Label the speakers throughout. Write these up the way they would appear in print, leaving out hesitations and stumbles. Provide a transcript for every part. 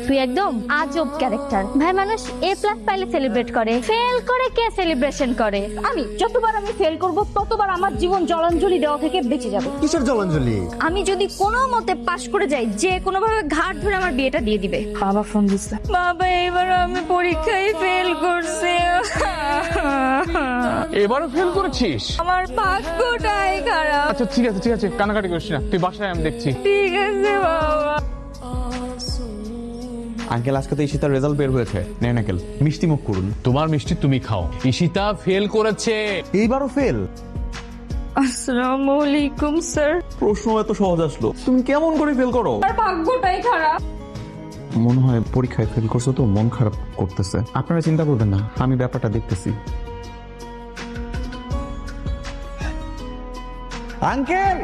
Speaker 1: তুই একদম আজব ক্যারেক্টার। ভাই মানুষ A+ পাইলে সেলিব্রেট করে, ফেল করে কে সেলিব্রেশন করে?
Speaker 2: আমি যতবার আমি ফেল করব ততবার আমার জীবন জলাঞ্জলি দেওয়া থেকে বেঁচে যাবে।
Speaker 3: কিসের জলাঞ্জলি?
Speaker 1: আমি যদি কোনো মতে পাশ করে যাই, যে কোনো ভাবে ঘাট ধরে আমার বিয়েটা দিয়ে দিবে।
Speaker 2: বাবা ফোন দিছে।
Speaker 1: বাবা এবার আমি পরীক্ষায় ফেল করছি।
Speaker 4: এবারও ফেল করেছিস?
Speaker 1: আমার ভাগ্যটাই খারাপ।
Speaker 4: আচ্ছা ঠিক আছে কানাকাটি করিস না, তুই বাসায় আমি দেখছি।
Speaker 1: ঠিক আছে বাবা।
Speaker 5: আঙ্কেল আজকে তো ঈশিতার রেজাল্ট বের হয়েছে, নেন আঙ্কেল মিষ্টি মুখ করুন।
Speaker 4: তোমার মিষ্টি তুমি খাও। ঈশিতা ফেল করেছে।
Speaker 5: এইবারও ফেল?
Speaker 1: আসসালামু আলাইকুম স্যার।
Speaker 5: প্রশ্ন এত সহজ আসলো, তুমি কেমন করে ফেল করো?
Speaker 1: আমার ভাগ্যটাই খারাপ।
Speaker 5: মনে হয় পরীক্ষায় ফেল করছো তো মন খারাপ করতেছে। আপনারা চিন্তা করবেন না, আমি ব্যাপারটা দেখতেছি। আঙ্কেল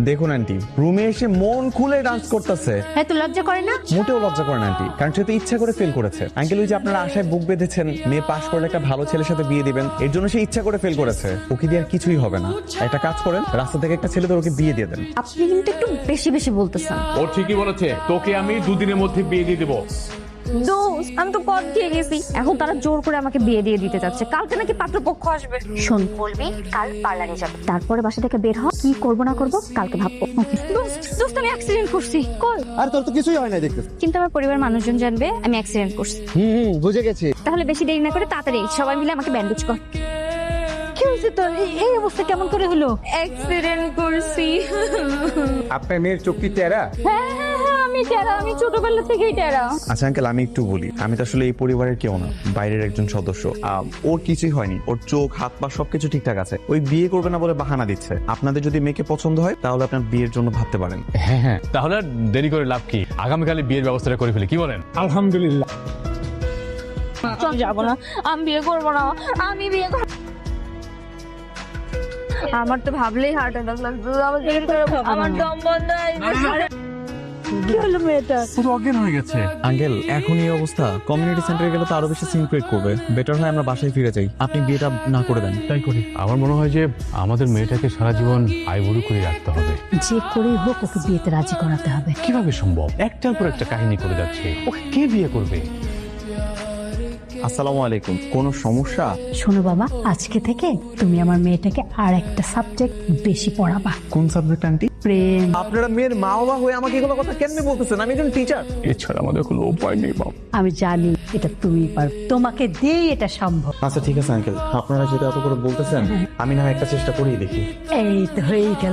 Speaker 5: দেখুন আন্টি রুমে এসে মন খুলে ডান্স করতেছে।
Speaker 1: এত লজ্জা করে না?
Speaker 5: মোটেও লজ্জা করে না আন্টি, কারণ সে তো ইচ্ছা করে ফেল করেছে। আঙ্কেল ওই যে আপনারা আশায় বুক বেঁধেছেন মেয়ে পাশ করলে একটা ভালো ছেলের সাথে বিয়ে দিবেন, এর জন্য সে ইচ্ছা করে ফেল করেছে। ওকে দিয়ে আর কিছুই হবে না। একটা কাজ করেন, রাস্তা থেকে একটা ছেলে ওকে বিয়ে দিয়ে দেন।
Speaker 1: আপনি কিন্তু একটু বেশি বেশি বলতেছেন।
Speaker 4: ও ঠিকই বলেছে, তোকে আমি 2 দিনের মধ্যে বিয়ে দিয়ে দেবো।
Speaker 1: দোস্ত আমি তো পথ দিয়ে গেছি, এখন তারা জোর করে আমাকে বিয়ে দিয়ে দিতে যাচ্ছে। কালকে নাকি পাত্রপক্ষ আসবে। শোন, বলবি কাল পার্লারে যাবে, তারপরে বাসা থেকে বের হ। কি করবো না করবো কালকে ভাববো। দোস্ত আমি অ্যাক্সিডেন্ট করছি। কই?
Speaker 3: আর তোর তো কিছুই হয় না দেখতেছি।
Speaker 1: কিন্তু আমার পরিবার মানুষজন জানবে আমি অ্যাক্সিডেন্ট করছি।
Speaker 3: বুঝে গেছি।
Speaker 1: তাহলে বেশি দেরি না করে তাড়াতাড়ি সবাই মিলে আমাকে ব্যান্ডেজ কর। কি হয়েছে তোর? এই অবস্থা কেমন করে হলো? অ্যাক্সিডেন্ট করছি।
Speaker 6: আপনার মেয়ের চোখ কি টেরা?
Speaker 1: হ্যাঁ, আমি টেরা, আমি ছোটবেলা থেকেই টেরা।
Speaker 5: আচ্ছা আঙ্কেল আমি একটু বলি, আমি তো আসলে এই পরিবারের কেউ না, বাইরের একজন সদস্য। ওর কিছুই হয়নি, ওর চোখ হাত পা সবকিছু ঠিকঠাক আছে। ওই বিয়ে করবে না বলে বাহানা দিচ্ছে। আপনাদের যদি মেয়েকে পছন্দ হয় তাহলে আপনার বিয়ের জন্য ভাবতে পারেন।
Speaker 4: হ্যাঁ তাহলে আর দেরি করে লাভ কি, আগামীকালে বিয়ের ব্যবস্থাটা করে ফেলি, কি বলেন?
Speaker 6: আলহামদুলিল্লাহ।
Speaker 1: চল যাবো না, আমি বিয়ে করবো না, আমি বিয়ে করবো। আমার তো ভাবলেই হার্ট অ্যাটাক লাগছে। আমার দম বন্ধ হয়ে গেছে। কি হলো মেয়েটা?
Speaker 5: পুরো অজ্ঞান হয়ে গেছে। আঙ্কেল এখন এই অবস্থা, কমিউনিটি সেন্টারে গেলে তো আরো বেশি সিন ক্রিয়েট করবে। বেটার হয় আমরা বাসায় ফিরে যাই, আপনি বিয়েটা না করে দেন।
Speaker 4: তাই করি। আমার মনে হয় যে আমাদের মেয়েটাকে সারা জীবন আইবুড়ো করে রাখতে হবে।
Speaker 2: যে করেই হোক ওকে বিয়েতে রাজি করাতে হবে।
Speaker 4: কিভাবে সম্ভব? একটার পর একটা কাহিনী করে যাচ্ছে, ওকে কে বিয়ে করবে?
Speaker 5: আসসালামু আলাইকুম, কোনো সমস্যা?
Speaker 2: শোনো বাবা, আজকে থেকে তুমি আমার মেয়েটাকে আর একটা সাবজেক্ট বেশি পড়াবা।
Speaker 5: কোন সাবজেক্ট আন্টি?
Speaker 2: প্রেম।
Speaker 5: আপনারা মেয়ের মা বাবা হয়ে আমাকে এগুলো কথা কেমনে বলতেছেন? আমি একজন টিচার।
Speaker 4: এছাড়া আমাদের কোনো উপায় নেই বাবা।
Speaker 2: আমি জানি এটা তুমি পারবে, তোমাকে দিয়েই এটা সম্ভব।
Speaker 5: আচ্ছা ঠিক আছে আঙ্কেল, আপনারা যেটা এত করে বলতেছেন আমি না হয় একটা চেষ্টা করেই দেখি।
Speaker 2: এই তো হয়েই গেল।